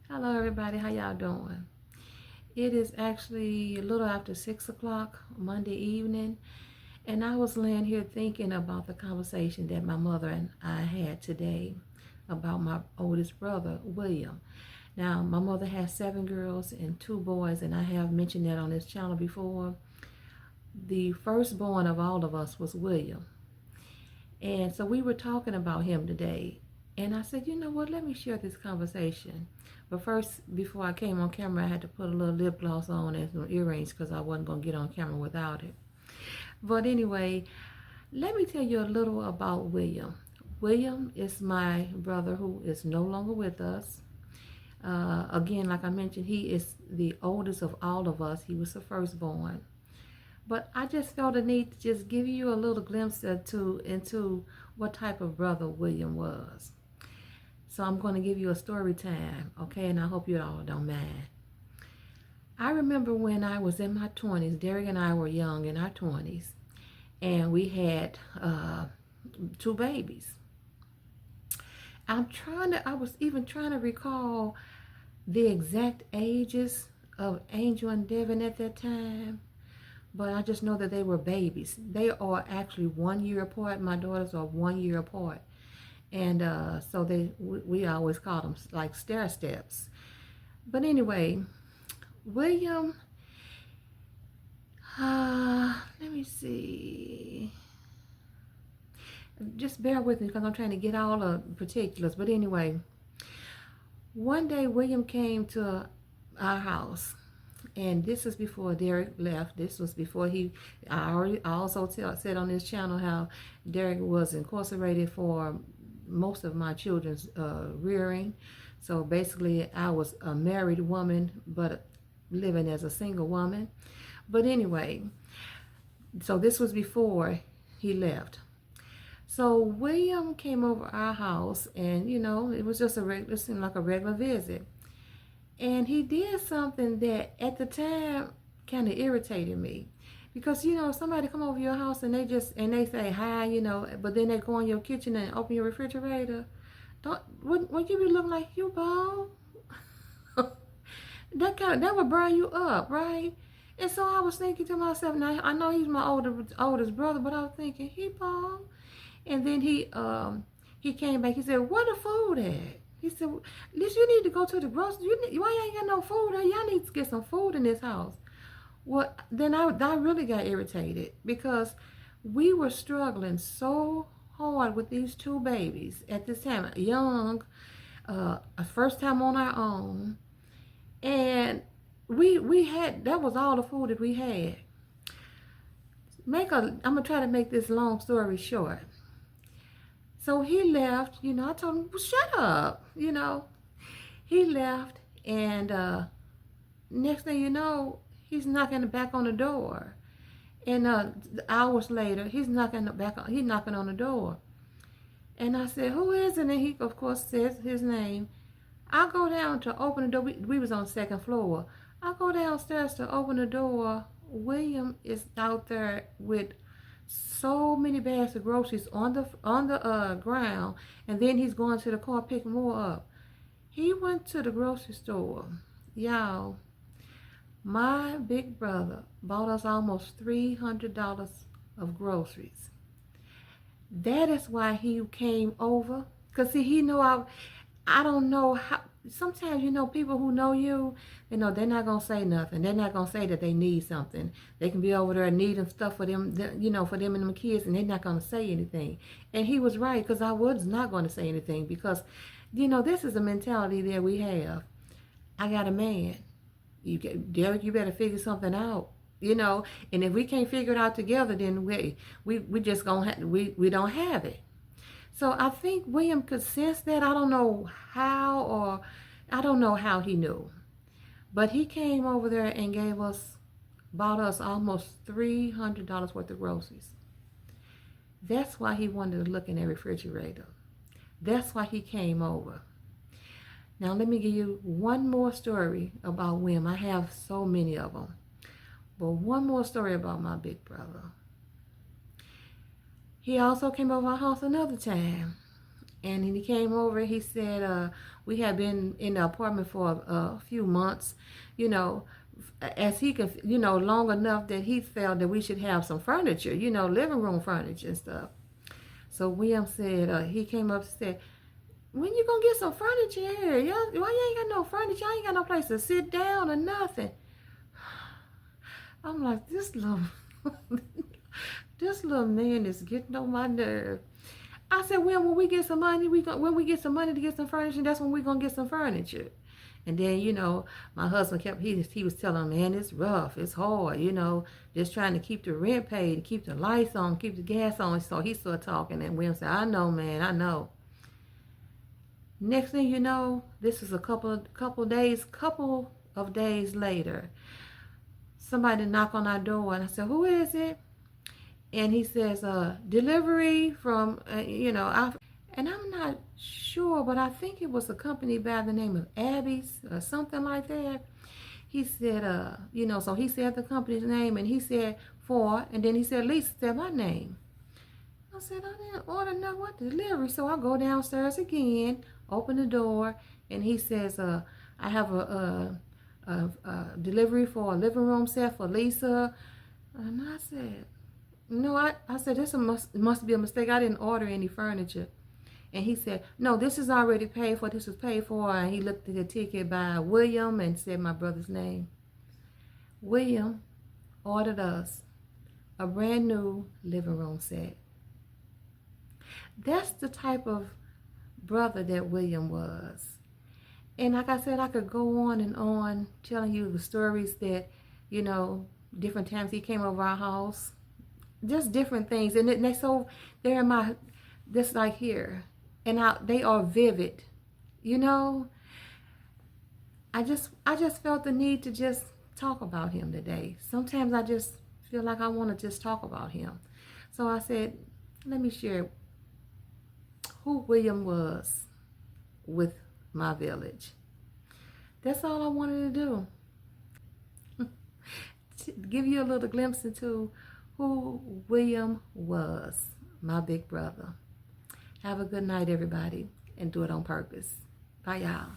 Hello everybody, how y'all doing? It is actually a little after 6 o'clock Monday evening, and I was laying here thinking about the conversation that my mother and I had today about my oldest brother, William. Now, my mother has 7 girls and 2 boys, and I have mentioned that on this channel before. The firstborn of all of us was William. And so we were talking about him today. And I said, you know what, let me share this conversation. But first, before I came on camera, I had to put a little lip gloss on and some earrings because I wasn't going to get on camera without it. But anyway, let me tell you a little about William. William is my brother who is no longer with us. Again, like I mentioned, he is the oldest of all of us. He was the firstborn. But I just felt a need to just give you a little glimpse into what type of brother William was. So I'm going to give you a story time, okay? And I hope you all don't mind. I remember when I was in my 20s, Derek and I were young in our 20s, and we had 2 babies. I was even trying to recall the exact ages of Angel and Devin at that time. But I just know that they were babies. They are actually 1 year apart. My daughters are 1 year apart. And so we always call them like stair steps. But anyway, William, let me see. Just bear with me because I'm trying to get all the particulars. But anyway, one day William came to our house. And this is before Derek left. This was before I also said on this channel how Derek was incarcerated for most of my children's rearing. So basically I was a married woman, but living as a single woman. But anyway, so this was before he left. So William came over our house, and it was just it seemed like a regular visit. And he did something that at the time kind of irritated me. Because, somebody come over your house and they say hi, but then they go in your kitchen and open your refrigerator. Wouldn't you be looking like you bald? That would burn you up, right? And so I was thinking to myself, now I know he's my oldest brother, but I was thinking, he bald? And then he came back, he said, where the food at? He said, Liz, you need to go to the grocery. Why you ain't got no food? Y'all need to get some food in this house. Well, then I really got irritated because we were struggling so hard with these 2 babies at this time, young, a first time on our own. And we had, that was all the food that we had. I'm going to try to make this long story short. So he left, I told him, well, shut up, He left, and next thing you know, he's knocking back on the door. And hours later, he's knocking on the door. And I said, who is it? And he, of course, says his name. I go down to open the door. We was on the 2nd floor. I go downstairs to open the door. William is out there with so many bags of groceries on the ground, and then he's going to the car pick more up. He went to the grocery store. Y'all, my big brother bought us almost $300 of groceries. That is why he came over. Because see, he know I don't know how. Sometimes, people who know you, they're not going to say nothing. They're not going to say that they need something. They can be over there needing stuff for them, for them and them kids, and they're not going to say anything. And he was right, because I was not going to say anything, because, this is a mentality that we have. I got a man. Derek, you better figure something out. And if we can't figure it out together, then we just going to we don't have it. So I think William could sense that. I don't know how he knew. But he came over there and bought us almost $300 worth of groceries. That's why he wanted to look in the refrigerator. That's why he came over. Now let me give you one more story about William. I have so many of them. But one more story about my big brother. He also came over our house another time. And then he came over, he said, we had been in the apartment for a few months, you know, as he could, you know, long enough that he felt that we should have some furniture, you know, living room furniture and stuff. So William said, he came up and said, when you gonna get some furniture here? Y'all, why you ain't got no furniture? I ain't got no place to sit down or nothing. I'm like, this little, this little man is getting on my nerve. I said, well, when we get some money, when we get some money to get some furniture, that's when we're gonna get some furniture. And then, you know, my husband he was telling me, man, it's rough, it's hard, you know, just trying to keep the rent paid, keep the lights on, keep the gas on. So he started talking, and William said, I know, man, I know. Next thing you know, this is a couple of days later, somebody knocked on our door, and I said, who is it? And he says, delivery from, you know, and I'm not sure, but I think it was a company by the name of Abby's or something like that. He said, you know, so he said the company's name, and he said and then he said, Lisa said my name. I said, I didn't order no what delivery. So I go downstairs again, open the door, and he says, I have a delivery for a living room set for Lisa. And I said, no, I said, this must be a mistake. I didn't order any furniture. And he said, no, this is already paid for. This was paid for. And he looked at the ticket by William and said my brother's name. William ordered us a brand new living room set. That's the type of brother that William was. And like I said, I could go on and on telling you the stories that, you know, different times he came over our house. Just different things. And they're in my, this like here. And they are vivid. You know, I just felt the need to just talk about him today. Sometimes I just feel like I want to just talk about him. So I said, let me share who William was with my village. That's all I wanted to do. To give you a little glimpse into who William was, my big brother. Have a good night, everybody, and do it on purpose. Bye, y'all.